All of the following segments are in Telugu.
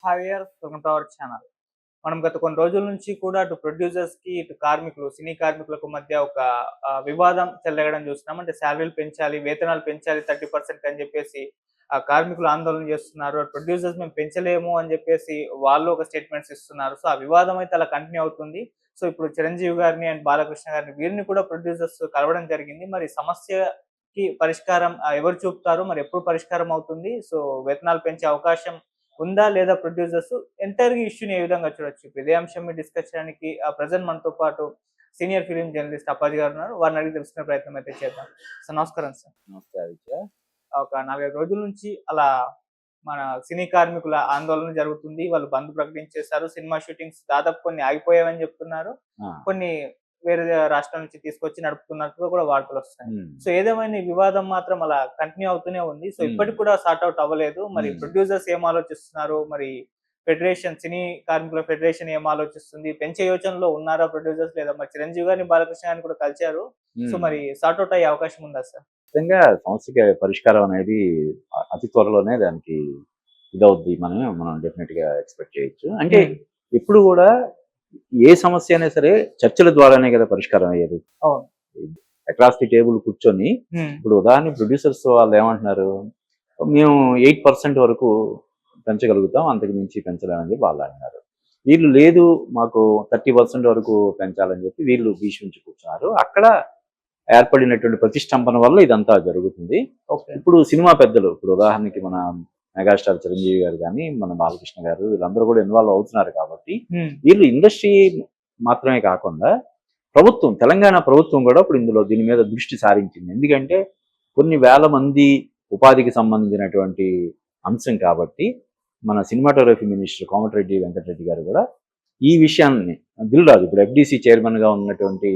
Years welcome to our channel. మనం గత కొన్ని రోజుల నుంచి కూడా అటు ప్రొడ్యూసర్స్‌కి, ఇటు కార్మికులు, సినీ కార్మికులకు మధ్య ఒక వివాదం చెలరేగడం చూస్తున్నాం. అంటే సాలరీలు పెంచాలి, వేతనాలు పెంచాలి 30% అని చెప్పేసి కార్మికులు ఆందోళన చేస్తున్నారు. ప్రొడ్యూసర్స్ మేము పెంచలేము అని చెప్పేసి వాళ్ళు ఒక స్టేట్మెంట్స్ ఇస్తున్నారు. సో, ఆ వివాదం అయితే అలా కంటిన్యూ అవుతుంది. సో, ఇప్పుడు చిరంజీవి గారిని అండ్ బాలకృష్ణ గారిని వీరిని కూడా ప్రొడ్యూసర్స్ కలవడం జరిగింది. మరి సమస్యకి పరిష్కారం ఎవరు చూపుతారు? మరి ఎప్పుడు పరిష్కారం అవుతుంది? సో, వేతనాలు పెంచే అవకాశం ఉందా లేదా ప్రొడ్యూసర్స్ ఎంటైర్‌గా ఇష్యూని ఏ విధంగా చూడొచ్చు? ఇప్పుడు ఇదే అంశం మీద డిస్కస్ చేయడానికి ప్రెజెంట్ మనతో పాటు సీనియర్ ఫిల్మ్ జర్నలిస్ట్ అప్పాజీ గారు ఉన్నారు. వారిని అడిగి తెలుసుకునే ప్రయత్నం అయితే చేద్దాం. సార్ నమస్కారం సార్. నమస్తే ఆదిత్య. ఒక 4, 5 రోజుల నుంచి అలా మన సినీ కార్మికుల ఆందోళన జరుగుతుంది. వాళ్ళు బంద్ ప్రకటించేశారు. సినిమా షూటింగ్స్ దాదాపు కొన్ని ఆగిపోయావని చెప్తున్నారు. ఆ! కొన్ని వేరే రాష్ట్రాల నుంచి తీసుకొచ్చి నడుపుతున్నట్టుగా కూడా వార్తలొస్తున్నాయి. హ్మ్. సో, ఏదేమైనా ఈ వివాదం మాత్రం అలా కంటిన్యూ అవుతూనే ఉంది. సో, ఇప్పటికి కూడా సార్ట్ ఔట్ అవ్వలేదు. మరి ప్రొడ్యూసర్స్ ఏం ఆలోచిస్తున్నారు? మరి సినీ కార్మికుల ఫెడరేషన్ ఏం ఆలోచిస్తుంది? పెంచే యోచనలో ఉన్నారా ప్రొడ్యూసర్స్? లేదా మరి చిరంజీవి గారిని, బాలకృష్ణ గారిని కూడా కలిసారు. సో, మరి సార్ట్ ఔట్ అయ్యే అవకాశం ఉందా సార్? ఖచ్చితంగా సమస్యకి పరిష్కారం అనేది అతి త్వరలోనే దానికి ఇదవుద్ది. మనం డెఫినెట్‌గా ఎక్స్‌పెక్ట్ చేయొచ్చు. అంటే ఎప్పుడు కూడా ఏ సమస్య అయినా సరే చర్చల ద్వారానే కదా పరిష్కారం అయ్యేది. అవును. అక్రాస్ ది టేబుల్ కూర్చొని ఇప్పుడు ఉదాహరణకి ప్రొడ్యూసర్స్ వాళ్ళు ఏమంటున్నారు, మేము 8% వరకు పెంచగలుగుతాం, అంతకు మించి పెంచలేమని చెప్పి వాళ్ళు అంటున్నారు. వీళ్ళు లేదు మాకు 30% వరకు పెంచాలని చెప్పి వీళ్ళు భీష్మించి కూర్చున్నారు. అక్కడ ఏర్పడినటువంటి ప్రతిష్టంభన వల్ల ఇదంతా జరుగుతుంది. ఓకే. ఇప్పుడు సినిమా పెద్దలు, ఇప్పుడు ఉదాహరణకి మన మెగాస్టార్ చిరంజీవి గారు కానీ, మన బాలకృష్ణ గారు వీళ్ళందరూ కూడా ఇన్వాల్వ్ అవుతున్నారు కాబట్టి వీళ్ళు ఇండస్ట్రీ మాత్రమే కాకుండా ప్రభుత్వం, తెలంగాణ ప్రభుత్వం కూడా ఇప్పుడు దీని మీద దృష్టి సారించింది. ఎందుకంటే కొన్ని వేల మంది ఉపాధికి సంబంధించినటువంటి అంశం కాబట్టి మన సినిమాటోగ్రఫీ మినిస్టర్ కోమటిరెడ్డి వెంకటరెడ్డి గారు కూడా ఈ విషయాన్ని దిల్ రాజు, ఇప్పుడు FDC చైర్మన్ గా ఉన్నటువంటి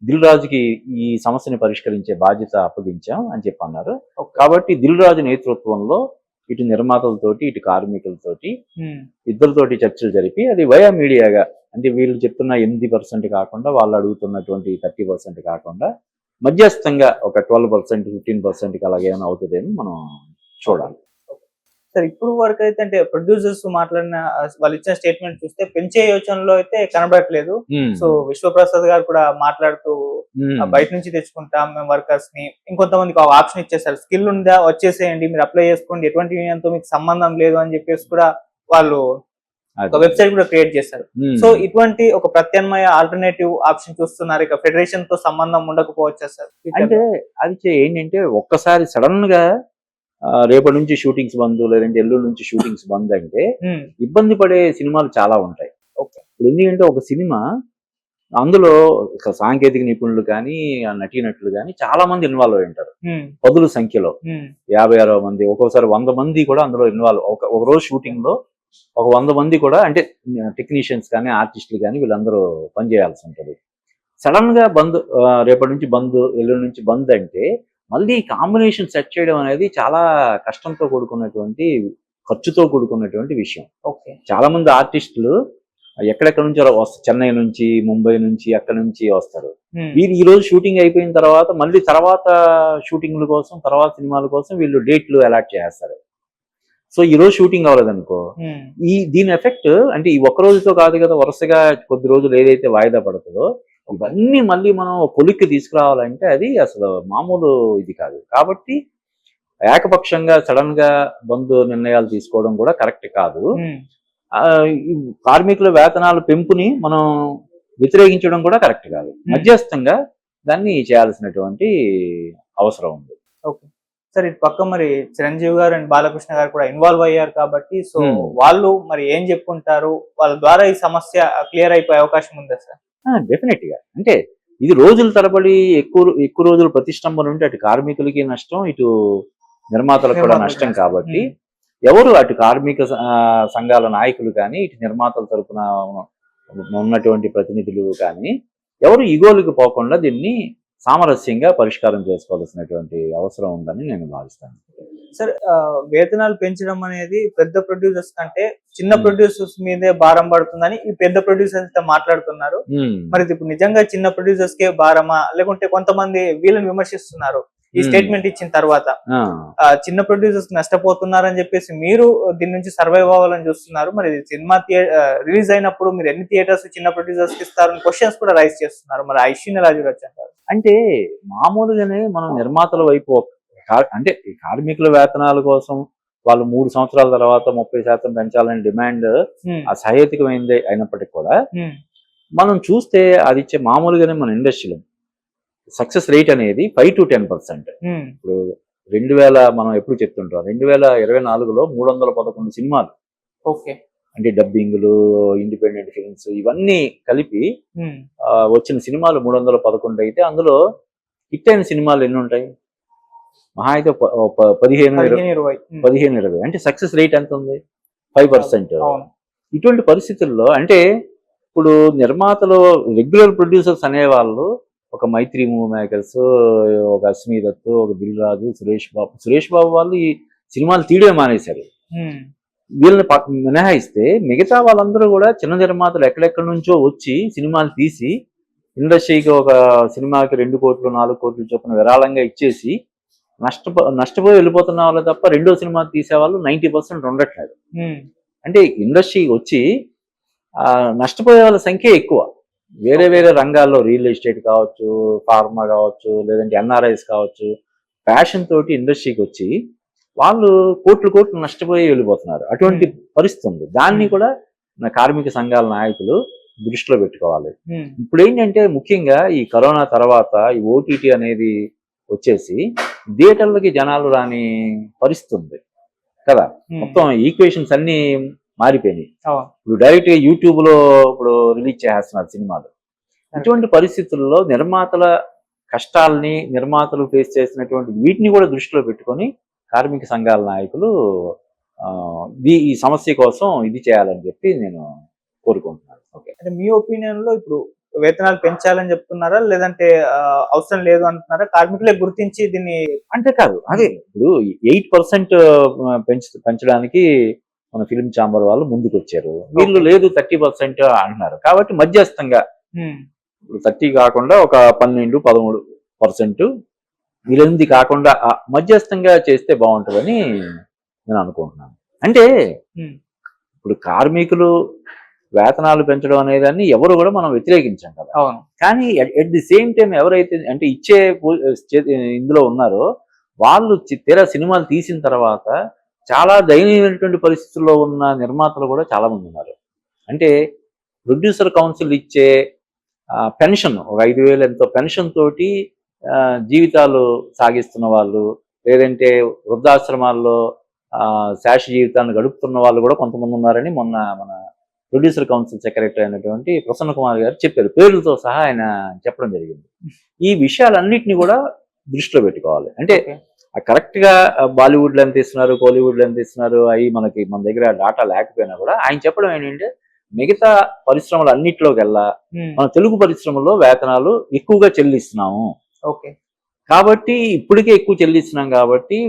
దిల్ రాజుకి ఈ సమస్యని పరిష్కరించే బాధ్యత అప్పగించాం అని చెప్పి అన్నారు. కాబట్టి దిల్ రాజు నేతృత్వంలో ఇటు నిర్మాతలతోటి, ఇటు కార్మికులతోటి ఇద్దరితోటి చర్చలు జరిపి అది వయా మీడియాగా, అంటే వీళ్ళు చెప్తున్న 8% కాకుండా వాళ్ళు అడుగుతున్నటువంటి 30% కాకుండా మధ్యస్థంగా ఒక 12%, 15% అలాగేమైనా అవుతుందేమో మనం చూడాలి. సార్, ఇప్పుడు వరకు అయితే అంటే ప్రొడ్యూసర్స్ మాట్లాడిన వాళ్ళు ఇచ్చిన స్టేట్మెంట్ చూస్తే పెంచే యోచనలో అయితే కనబడట్లేదు. సో, విశ్వప్రసాద్ గారు కూడా మాట్లాడుతూ బయట నుంచి తెచ్చుకుంటాం మేము వర్కర్స్ ని, ఇంకొంతమందికి ఆప్షన్ ఇచ్చేసారు. స్కిల్ ఉందా వచ్చేసేయండి, మీరు అప్లై చేసుకోండి, ఎటువంటి యూనియన్ తో మీకు సంబంధం లేదు అని చెప్పేసి కూడా వాళ్ళు ఒక వెబ్సైట్ కూడా క్రియేట్ చేశారు. సో, ఇటువంటి ఒక ప్రత్యామ్నాయ ఆల్టర్నేటివ్ ఆప్షన్ చూస్తున్నారు. ఇక ఫెడరేషన్ తో సంబంధం ఉండకపోవచ్చా సార్? అంటే అది ఏంటంటే ఒక్కసారి సడన్ గా రేపటి నుంచి షూటింగ్స్ బంద్, లేదంటే ఎల్లుండి నుంచి షూటింగ్స్ బంద్ అంటే ఇబ్బంది పడే సినిమాలు చాలా ఉంటాయి. ఇప్పుడు ఎందుకంటే ఒక సినిమా అందులో సాంకేతిక నిపుణులు కానీ, నటీనటులు కానీ చాలా మంది ఇన్వాల్వ్ అయి ఉంటారు. పదుల సంఖ్యలో 50-60 మంది, ఒక్కోసారి 100 మంది కూడా అందులో ఇన్వాల్వ్. ఒక రోజు షూటింగ్ లో ఒక 100 మంది కూడా, అంటే టెక్నీషియన్స్ కానీ, ఆర్టిస్టులు కానీ వీళ్ళందరూ పనిచేయాల్సి ఉంటుంది. సడన్ గా బంద్, రేపటి నుంచి బంద్, ఎల్లుండి నుంచి బంద్ అంటే మళ్ళీ కాంబినేషన్ సెట్ చేయడం అనేది చాలా కష్టంతో కూడుకున్నటువంటి, ఖర్చుతో కూడుకున్నటువంటి విషయం. చాలా మంది ఆర్టిస్టులు ఎక్కడెక్కడ నుంచి వస్తారు, చెన్నై నుంచి, ముంబై నుంచి, అక్కడ నుంచి వస్తారు. వీళ్ళు ఈ రోజు షూటింగ్ అయిపోయిన తర్వాత మళ్ళీ తర్వాత షూటింగ్ల కోసం, తర్వాత సినిమాల కోసం వీళ్ళు డేట్లు అలాట్ చేస్తారు. సో ఈ రోజు షూటింగ్ అవ్వలేదనుకో, దీని ఎఫెక్ట్ అంటే ఈ ఒక్క రోజుతో కాదు కదా, వరుసగా కొద్ది రోజులు ఏదైతే వాయిదా పడుతుందో ఇవన్నీ మళ్ళీ మనం పొలిక్కి తీసుకురావాలంటే అది అసలు మామూలు ఇది కాదు. కాబట్టి ఏకపక్షంగా సడన్ గా బంద్ నిర్ణయాలు తీసుకోవడం కూడా కరెక్ట్ కాదు. కార్మికుల వేతనాల పెంపుని మనం వ్యతిరేకించడం కూడా కరెక్ట్ కాదు. మధ్యస్థంగా దాన్ని చేయాల్సినటువంటి అవసరం ఉంది. ఓకే సార్, ఇటు పక్క మరి చిరంజీవి గారు అండ్ బాలకృష్ణ గారు కూడా ఇన్వాల్వ్ అయ్యారు కాబట్టి, సో వాళ్ళు మరి ఏం చెప్పుకుంటారు? వాళ్ళ ద్వారా ఈ సమస్య క్లియర్ అయిపోయే అవకాశం ఉందా సార్? డెఫినెట్ గా. అంటే ఇది రోజుల తరబడి ఎక్కువ రోజులు ప్రతిష్టంభన ఉంటే అటు కార్మికులకి నష్టం, ఇటు నిర్మాతలకు కూడా నష్టం. కాబట్టి ఎవరు అటు కార్మిక సంఘాల నాయకులు కానీ, ఇటు నిర్మాతల తరపున ఉన్నటువంటి ప్రతినిధులు కానీ ఎవరు ఈగోలకు పోకుండా దీన్ని సామరస్యంగా పరిష్కారం చేసుకోవాల్సినటువంటి అవసరం ఉందని నేను భావిస్తాను. సార్, వేతనాలు పెంచడం అనేది పెద్ద ప్రొడ్యూసర్స్ కంటే చిన్న ప్రొడ్యూసర్స్ మీదే భారం పడుతుందని ఈ పెద్ద ప్రొడ్యూసర్స్ మాట్లాడుతున్నారు. మరి ఇప్పుడు నిజంగా చిన్న ప్రొడ్యూసర్స్ కే భారమా, లేకుంటే కొంతమంది వీళ్ళని విమర్శిస్తున్నారు, ఈ స్టేట్మెంట్ ఇచ్చిన తర్వాత చిన్న ప్రొడ్యూసర్స్ నష్టపోతున్నారని చెప్పేసి మీరు దీని నుంచి సర్వైవ్ అవ్వాలని చూస్తున్నారు. మరి సినిమా రిలీజ్ అయినప్పుడు మీరు ఎన్ని థియేటర్స్ చిన్న ప్రొడ్యూసర్స్ కి ఇస్తారని క్వశ్చన్స్ కూడా రైజ్ చేస్తున్నారు. మరి ఆ ఇష్యూని ఎలా చూడొచ్చు అంటారు? అంటే మామూలుగానే మనం నిర్మాతల వైపు అంటే ఈ కార్మికుల వేతనాల కోసం వాళ్ళు 3 సంవత్సరాల తర్వాత 30% పెంచాలని డిమాండ్ అసహేతుకమైంది అయినప్పటికీ కూడా మనం చూస్తే అది ఇచ్చే మామూలుగానే మన ఇండస్ట్రీలో సక్సెస్ రేట్ అనేది 5 to 10%. ఇప్పుడు 2000 మనం ఎప్పుడు చెప్తుంటాం 2024లో 311 సినిమాలు, ఓకే, అంటే డబ్బింగ్లు, ఇండిపెండెంట్ ఫిల్మ్స్ ఇవన్నీ కలిపి వచ్చిన సినిమాలు 311 అయితే అందులో హిట్ అయిన సినిమాలు ఎన్ని ఉంటాయి? మహా అయితే 15-20. అంటే సక్సెస్ రేట్ ఎంత ఉంది? 5%. ఇటువంటి పరిస్థితుల్లో అంటే ఇప్పుడు నిర్మాతలు రెగ్యులర్ ప్రొడ్యూసర్స్ అనేవాళ్ళు ఒక మైత్రి మూవీ మేకర్స్, ఒక అశ్మి దత్, ఒక దిల్ రాజు, సురేష్ బాబు వాళ్ళు ఈ సినిమాలు తీయడం మానేశారు. వీళ్ళని మినహాయిస్తే మిగతా వాళ్ళందరూ కూడా చిన్న నిర్మాతలు ఎక్కడెక్కడి నుంచో వచ్చి సినిమాలు తీసి ఇండస్ట్రీకి ఒక సినిమాకి 2 కోట్లు 4 కోట్లు చొప్పున విరాళంగా ఇచ్చేసి నష్టపోయి వెళ్ళిపోతున్న వాళ్ళు తప్ప రెండో సినిమా తీసేవాళ్ళు 90% ఉండట్లేదు. అంటే ఇండస్ట్రీ వచ్చి నష్టపోయే వాళ్ళ సంఖ్య ఎక్కువ. వేరే వేరే రంగాల్లో రియల్ ఎస్టేట్ కావచ్చు, ఫార్మా కావచ్చు, లేదంటే ఎన్ఆర్ఐస్ కావచ్చు, ప్యాషన్ తోటి ఇండస్ట్రీకి వచ్చి వాళ్ళు కోట్లు నష్టపోయి వెళ్ళిపోతున్నారు. అటువంటి పరిస్థితి ఉంది. దాన్ని కూడా కార్మిక సంఘాల నాయకులు దృష్టిలో పెట్టుకోవాలి. ఇప్పుడు ఏంటంటే ముఖ్యంగా ఈ కరోనా తర్వాత ఈ ఓటీటీ అనేది వచ్చేసి థియేటర్లకి జనాలు రాని పరిస్థితి ఉంది కదా. మొత్తం ఈక్వేషన్స్ అన్ని మారిపోయినాయి. ఇప్పుడు డైరెక్ట్ గా యూట్యూబ్ లో ఇప్పుడు రిలీజ్ చేస్తున్నారు సినిమాలు. ఇటువంటి పరిస్థితుల్లో నిర్మాతల కష్టాలని, నిర్మాతలు ఫేస్ చేసినటువంటి వీటిని కూడా దృష్టిలో పెట్టుకొని కార్మిక సంఘాల నాయకులు ఈ సమస్య కోసం ఇది చేయాలని చెప్పి నేను కోరుకుంటున్నాను. ఓకే, అంటే మీ ఒపీనియన్ లో ఇప్పుడు వేతనాలు పెంచాలని చెప్తున్నారా, లేదంటే అవసరం లేదు అంటున్నారా? కార్మికులే గుర్తించి దీన్ని అంటే కాదు, అదే ఇప్పుడు 8% పెంచడానికి మన ఫిల్మ్ ఛాంబర్ వాళ్ళు ముందుకు వచ్చారు. వీళ్ళు లేదు 30% అంటున్నారు. కాబట్టి మధ్యస్థంగా ఇప్పుడు 30 కాకుండా ఒక 12-13% వీళ్ళెంది కాకుండా మధ్యస్థంగా చేస్తే బాగుంటుందని నేను అనుకుంటున్నాను. అంటే ఇప్పుడు కార్మికులు వేతనాలు పెంచడం అనేదాన్ని ఎవరు కూడా మనం వ్యతిరేకించాం కదా. కానీ ఎట్ ది సేమ్ టైం ఎవరైతే అంటే ఇచ్చే ఇందులో ఉన్నారో వాళ్ళు తీరా సినిమాలు తీసిన తర్వాత చాలా దయనీయమైనటువంటి పరిస్థితుల్లో ఉన్న నిర్మాతలు కూడా చాలా మంది ఉన్నారు. అంటే ప్రొడ్యూసర్ కౌన్సిల్ ఇచ్చే పెన్షన్ ఒక 5,000 ఎంతో పెన్షన్ తోటి జీవితాలు సాగిస్తున్న వాళ్ళు, లేదంటే వృద్ధాశ్రమాల్లో శాశ్వత జీవితాన్ని గడుపుతున్న వాళ్ళు కూడా కొంతమంది ఉన్నారని మొన్న మన ప్రొడ్యూసర్ కౌన్సిల్ సెక్రటరీ అయినటువంటి ప్రసన్న కుమార్ గారు చెప్పారు. పేర్లతో సహా ఆయన చెప్పడం జరిగింది. ఈ విషయాలన్నింటినీ కూడా దృష్టిలో పెట్టుకోవాలి. అంటే కరెక్ట్ గా బాలీవుడ్ లో ఎంత ఇస్తున్నారు, కోలీవుడ్ లో ఎంత ఇస్తున్నారు, అవి మన దగ్గర డాటా లేకపోయినా కూడా ఆయన చెప్పడం ఏంటంటే మిగతా పరిశ్రమలు అన్నింటిలోకి వెళ్ళా మన తెలుగు పరిశ్రమలో వేతనాలు ఎక్కువగా చెల్లిస్తున్నాము. కాబట్టి ఇప్పటికే ఎక్కువ చెల్లిస్తున్నాం కాబట్టి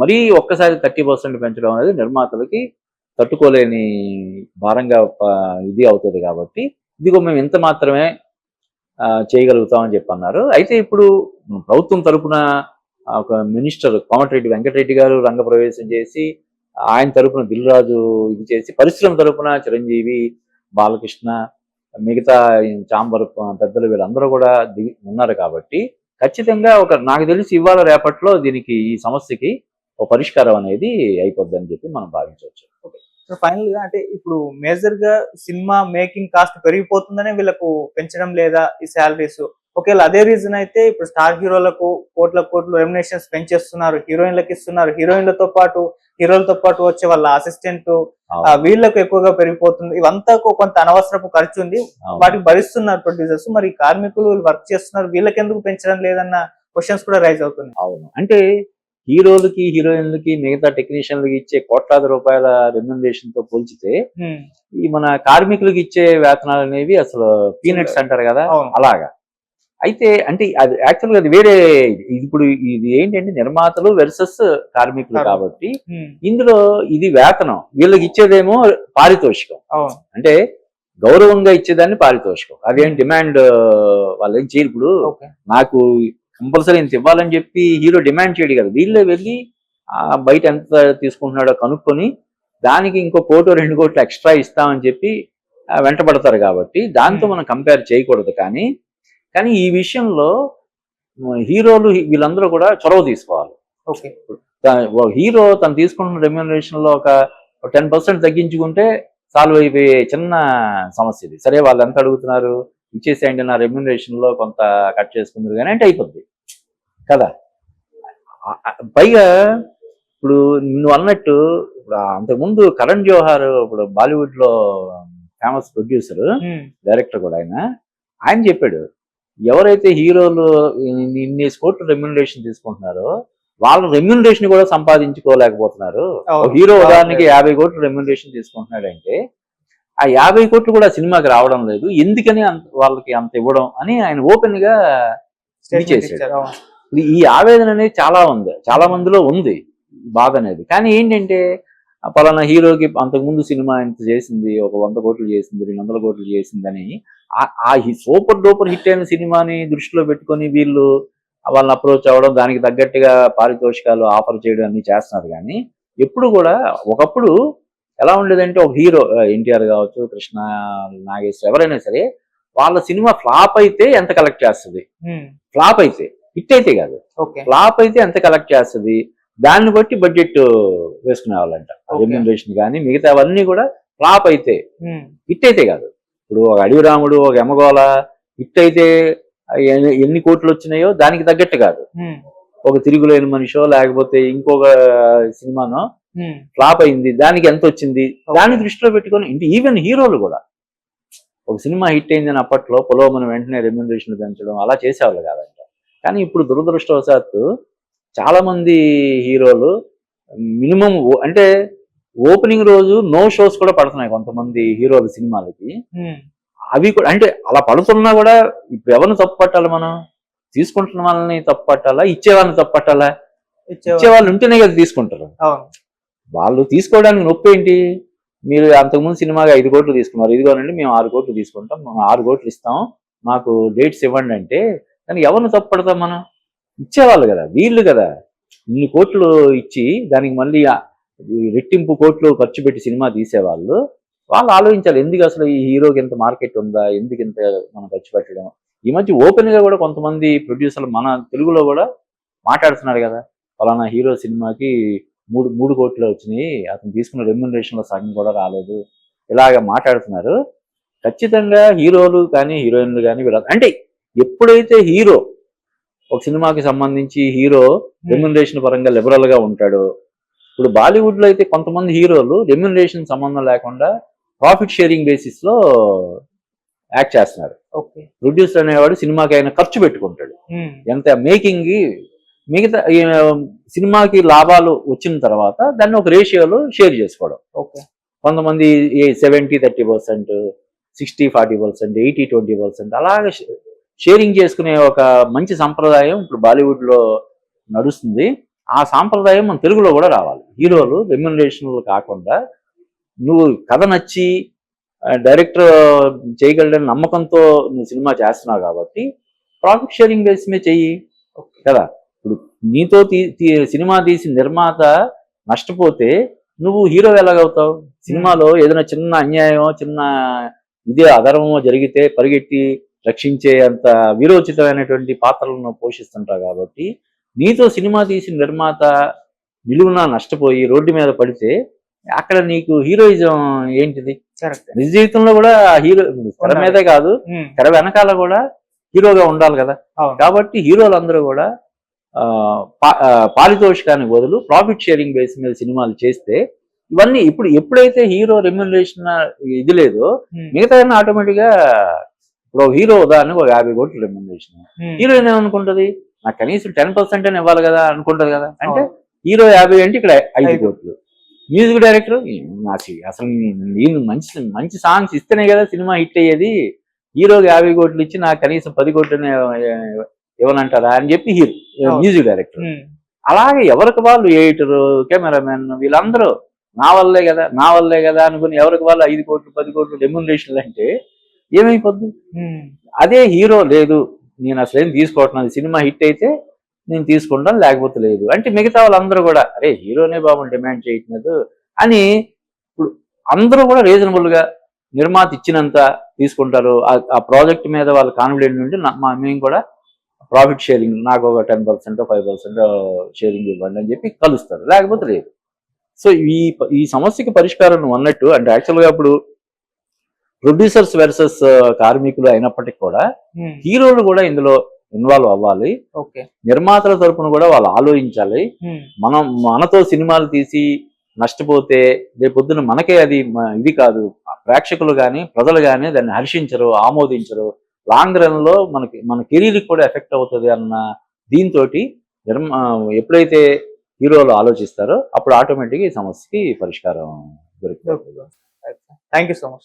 మరీ ఒక్కసారి 30% పెంచడం అనేది నిర్మాతలకి తట్టుకోలేని భారంగా ఇది అవుతుంది. కాబట్టి ఇదిగో మేము ఇంత మాత్రమే చేయగలుగుతామని చెప్పి అన్నారు. అయితే ఇప్పుడు ప్రభుత్వం తరపున ఒక మినిస్టర్ కోమటిరెడ్డి వెంకటరెడ్డి గారు రంగప్రవేశం చేసి ఆయన తరపున దిల్ రాజు ఇది చేసి పరిశ్రమ తరపున చిరంజీవి, బాలకృష్ణ, మిగతా ఛాంబర్ పెద్దలు వీళ్ళందరూ కూడా ఉన్నారు. కాబట్టి ఖచ్చితంగా నాకు తెలిసి ఇవాళ రేపట్లో దీనికి ఈ సమస్యకి ఒక పరిష్కారం అనేది అయిపోద్దని చెప్పి మనం భావించవచ్చు. ఫైనల్ గా అంటే ఇప్పుడు మేజర్ గా సినిమా మేకింగ్ కాస్ట్ పెరిగిపోతుందనే వీళ్ళకు పెంచడం లేదా ఈ శాలరీస్? ఒకవేళ అదే రీజన్ అయితే ఇప్పుడు స్టార్ హీరోలకు కోట్ల రెమ్యునరేషన్స్ పెంచేస్తున్నారు, హీరోయిన్లకు ఇస్తున్నారు, హీరోయిన్లతో పాటు వచ్చే వాళ్ళ అసిస్టెంట్ వీళ్ళకు ఎక్కువగా పెరిగిపోతుంది. ఇవంతా కొంత అనవసరపు ఖర్చు ఉంది, వాటికి భరిస్తున్నారు ప్రొడ్యూసర్స్. మరి కార్మికులు వర్క్ చేస్తున్నారు, వీళ్ళకి ఎందుకు పెంచడం లేదన్న క్వశ్చన్స్ కూడా రైజ్ అవుతుంది. అవును, అంటే హీరోలకి హీరోయిన్లకి మిగతా టెక్నీషియన్లకి ఇచ్చే కోట్లాది రూపాయల రెమ్యునరేషన్ తో పోల్చితే ఈ మన కార్మికులకు ఇచ్చే వేతనాలు అనేవి అసలు పీనట్స్ అంటారు కదా, అలాగా. అయితే అంటే అది యాక్చువల్గా అది వేరే. ఇప్పుడు ఇది ఏంటంటే నిర్మాతలు వెర్సెస్ కార్మికులు కాబట్టి ఇందులో ఇది వేతనం, వీళ్ళకి ఇచ్చేదేమో పారితోషికం. అంటే గౌరవంగా ఇచ్చేదాన్ని పారితోషికం, అదేం డిమాండ్ వాళ్ళు ఏం చేయరు. ఇప్పుడు నాకు కంపల్సరీ ఇంత ఇవ్వాలని చెప్పి హీరో డిమాండ్ చేయడు కదా, వీళ్ళే వెళ్ళి బయట ఎంత తీసుకుంటున్నాడో కనుక్కొని దానికి ఇంకో 1 కోటి 2 కోట్లు ఎక్స్ట్రా ఇస్తామని చెప్పి వెంటబడతారు. కాబట్టి దాంతో మనం కంపేర్ చేయకూడదు. కానీ ఈ విషయంలో హీరోలు వీళ్ళందరూ కూడా చొరవ తీసుకోవాలి. ఓకే, హీరో తను తీసుకుంటున్న రెమ్యూనరేషన్ లో ఒక 10% తగ్గించుకుంటే సాల్వ్ అయిపోయే చిన్న సమస్య ఇది. సరే వాళ్ళు ఎంత అడుగుతున్నారు, ఇచ్చేసేయండి, నా రెమ్యూనరేషన్ లో కొంత కట్ చేసుకుందరు కానీ అంటే అయిపోద్ది కదా. పైగా ఇప్పుడు నువ్వు అన్నట్టు ఇప్పుడు అంతకుముందు కరణ్ జోహార్ ఇప్పుడు బాలీవుడ్ లో ఫేమస్ ప్రొడ్యూసర్ డైరెక్టర్ కూడా ఆయన చెప్పాడు, ఎవరైతే హీరోలు ఇన్ని కోట్ల రెమ్యూనరేషన్ తీసుకుంటున్నారో వాళ్ళ రెమ్యూనరేషన్ కూడా సంపాదించుకోలేకపోతున్నారు. హీరో ఉదాహరణకి 50 కోట్లు రెమ్యూనరేషన్ తీసుకుంటున్నాడంటే ఆ 50 కోట్లు కూడా సినిమాకి రావడం లేదు, ఎందుకని వాళ్ళకి అంత ఇవ్వడం అని ఆయన ఓపెన్ గా చేశాడు. ఈ ఆవేదన అనేది చాలా మందిలో ఉంది బాధ అనేది. కానీ ఏంటంటే పలానా హీరోకి అంతకుముందు సినిమా ఇంత చేసింది, ఒక 100 కోట్లు చేసింది, 200 కోట్లు చేసిందని ఆ సూపర్ డూపర్ హిట్ అయిన సినిమాని దృష్టిలో పెట్టుకొని వీళ్ళు వాళ్ళని అప్రోచ్ అవ్వడం, దానికి తగ్గట్టుగా పారితోషికాలు ఆఫర్ చేయడం అన్ని చేస్తున్నారు. కానీ ఎప్పుడు కూడా ఒకప్పుడు ఎలా ఉండేదంటే ఒక హీరో ఎన్టీఆర్ కావచ్చు, కృష్ణ, నాగేశ్వర ఎవరైనా సరే వాళ్ళ సినిమా ఫ్లాప్ అయితే ఎంత కలెక్ట్ చేస్తుంది, ఫ్లాప్ అయితే హిట్ అయితే కాదు, ఫ్లాప్ అయితే ఎంత కలెక్ట్ చేస్తుంది దాన్ని బట్టి బడ్జెట్ వేసుకునే వాళ్ళంట. రెమ్యూనరేషన్ కానీ మిగతా అవన్నీ కూడా ఫ్లాప్ అయితే హిట్ అయితే కాదు. ఇప్పుడు ఒక అడవి రాముడు, ఒక యమగోళ హిట్ అయితే ఎన్ని కోట్లు వచ్చినాయో దానికి తగ్గట్టు కాదు. ఒక తిరుగులేని మనిషో లేకపోతే ఇంకొక సినిమానో ఫ్లాప్ అయింది, దానికి ఎంత వచ్చింది దాన్ని దృష్టిలో పెట్టుకొని ఈవెన్ హీరోలు కూడా ఒక సినిమా హిట్ అయిందని అప్పట్లో పొలవమని వెంటనే రెమ్యూనరేషన్ పెంచడం అలా చేసేవాళ్ళు కాదంట. కానీ ఇప్పుడు దురదృష్టవశాత్తు చాలా మంది హీరోలు మినిమం అంటే ఓపెనింగ్ రోజు నో షోస్ కూడా పడుతున్నాయి కొంతమంది హీరోల సినిమాలకి. అవి కూడా అంటే అలా పడుతున్నా కూడా ఇప్పుడు ఎవరిని తప్పు పట్టాలి, మనం తీసుకుంటున్న వాళ్ళని తప్పు పట్టాలా, ఇచ్చే వాళ్ళని తప్పు పట్టాలా? ఇచ్చే వాళ్ళు ఉంటేనే కదా తీసుకుంటారు. వాళ్ళు తీసుకోవడానికి నొప్పి ఏంటి? మీరు అంతకుముందు సినిమాగా 5 కోట్లు తీసుకున్నారు, ఇదిగోనండి మేము 6 కోట్లు తీసుకుంటాం, మేము 6 కోట్లు ఇస్తాం, మాకు డేట్స్ ఇవ్వండి అంటే కానీ ఎవరిని తప్పు పడతాం మనం? ఇచ్చేవాళ్ళు కదా, వీళ్ళు కదా ఇన్ని కోట్లు ఇచ్చి దానికి మళ్ళీ రెట్టింపు కోట్లు ఖర్చు పెట్టి సినిమా తీసేవాళ్ళు. వాళ్ళు ఆలోచించాలి, ఎందుకు అసలు ఈ హీరోకి ఎంత మార్కెట్ ఉందా, ఎందుకు ఇంత మనం ఖర్చు పెట్టడం. ఈ మధ్య ఓపెన్ గా కూడా కొంతమంది ప్రొడ్యూసర్లు మన తెలుగులో కూడా మాట్లాడుతున్నారు కదా, ఫలానా హీరో సినిమాకి 3 కోట్లు వచ్చినాయి, అతను తీసుకున్న రెమ్యూనరేషన్ లో సగం కూడా రాలేదు, ఇలాగ మాట్లాడుతున్నారు. ఖచ్చితంగా హీరోలు కానీ హీరోయిన్లు కానీ అంటే ఎప్పుడైతే హీరో ఒక సినిమాకి సంబంధించి హీరో రెమ్యూనరేషన్ పరంగా లిబరల్ గా ఉంటాడో, ఇప్పుడు బాలీవుడ్ లో అయితే కొంతమంది హీరోలు రెమ్యూనరేషన్ సంబంధం లేకుండా ప్రాఫిట్ షేరింగ్ బేసిస్ లో యాక్ట్ చేస్తున్నారు. ప్రొడ్యూసర్ అనేవాడు సినిమాకి ఆయన ఖర్చు పెట్టుకుంటాడు, ఎంత మేకింగ్ మిగతా సినిమాకి లాభాలు వచ్చిన తర్వాత దాన్ని ఒక రేషియోలో షేర్ చేసుకోవడం. కొంతమంది 70-30%, 60-40%, 80-20% అలాగే షేరింగ్ చేసుకునే ఒక మంచి సంప్రదాయం ఇప్పుడు బాలీవుడ్ లో నడుస్తుంది. ఆ సాంప్రదాయం మన తెలుగులో కూడా రావాలి. హీరోలు రెమ్యూనరేషన్లు కాకుండా నువ్వు కథ నచ్చి డైరెక్టర్ చేయగలడని నమ్మకంతో నువ్వు సినిమా చేస్తున్నావు కాబట్టి ప్రాఫిట్ షేరింగ్ బేస్ మీద చెయ్యి కదా. ఇప్పుడు నీతో సినిమా తీసి నిర్మాత నష్టపోతే నువ్వు హీరో ఎలాగవుతావు? సినిమాలో ఏదైనా చిన్న అన్యాయమో చిన్న ఇదే అధర్మమో జరిగితే పరిగెట్టి రక్షించే అంత వీరోచితమైనటువంటి పాత్రలను పోషిస్తుంటావు. కాబట్టి నీతో సినిమా తీసిన నిర్మాత నిలువున నష్టపోయి రోడ్డు మీద పడితే అక్కడ నీకు హీరోయిజం ఏంటిది? నిజ జీవితంలో కూడా హీరో తెర మీదే కాదు, తెర వెనకాల కూడా హీరోగా ఉండాలి కదా. కాబట్టి హీరోలందరూ కూడా పారితోషికానికి బదులు ప్రాఫిట్ షేరింగ్ బేస్ మీద సినిమాలు చేస్తే ఇవన్నీ ఎప్పుడైతే హీరో రెమ్యూనరేషన్ ఇది లేదో మిగతా ఆటోమేటిక్ గా ఇప్పుడు హీరో ఉదాహరణకు ఒక 50 కోట్లు రెమ్యూనరేషన్, హీరోయిన్ ఏమనుకుంటది, నాకు కనీసం 10% అని ఇవ్వాలి కదా అనుకుంటది కదా. అంటే హీరో 50 అంటే ఇక్కడ 5 కోట్లు. మ్యూజిక్ డైరెక్టర్ అసలు నేను మంచి సాంగ్స్ ఇస్తేనే కదా సినిమా హిట్ అయ్యేది, హీరోకి 50 కోట్లు ఇచ్చి నాకు కనీసం 10 కోట్లు ఇవ్వనంటారా అని చెప్పి మ్యూజిక్ డైరెక్టర్. అలాగే ఎవరికి వాళ్ళు ఎడిటర్, కెమెరామెన్ వీళ్ళందరూ నా వల్లే కదా అనుకుని ఎవరికి వాళ్ళు 5 కోట్లు 10 కోట్లు రెమ్యూనరేషన్లు అంటే ఏమైపోద్ది? అదే హీరో లేదు నేను అసలు ఏం తీసుకోవట్లేదు, సినిమా హిట్ అయితే నేను తీసుకుంటాను, లేకపోతే లేదు అంటే మిగతా వాళ్ళందరూ కూడా అరే హీరోనే బాబు డిమాండ్ చేయట్లేదు అని ఇప్పుడు అందరూ కూడా రీజనబుల్గా నిర్మాత ఇచ్చినంత తీసుకుంటారు. ఆ ప్రాజెక్ట్ మీద వాళ్ళ కాన్ఫిడెంట్ ఉంటే మేము కూడా ప్రాఫిట్ షేరింగ్ నాకు ఒక 10% 5% షేరింగ్ ఇవ్వండి అని చెప్పి కలుస్తారు, లేకపోతే లేదు. సో ఈ సమస్యకి పరిష్కారం నువ్వు అన్నట్టు అంటే యాక్చువల్గా ఇప్పుడు ప్రొడ్యూసర్స్ వర్సెస్ కార్మికులు అయినప్పటికీ కూడా హీరోలు కూడా ఇందులో ఇన్వాల్వ్ అవ్వాలి. నిర్మాతల తరపున కూడా వాళ్ళు ఆలోచించాలి. మనం మనతో సినిమాలు తీసి నష్టపోతే రేపొద్దున మనకే అది ఇది కాదు, ప్రేక్షకులు కానీ ప్రజలు కానీ దాన్ని హర్షించరు, ఆమోదించరు. లాంగ్ రన్ లో మన కెరీర్కి కూడా ఎఫెక్ట్ అవుతుంది అన్న దీంతో ఎప్పుడైతే హీరోలు ఆలోచిస్తారో అప్పుడు ఆటోమేటిక్గా ఈ సమస్యకి పరిష్కారం దొరుకుతుంది. Thank you so much.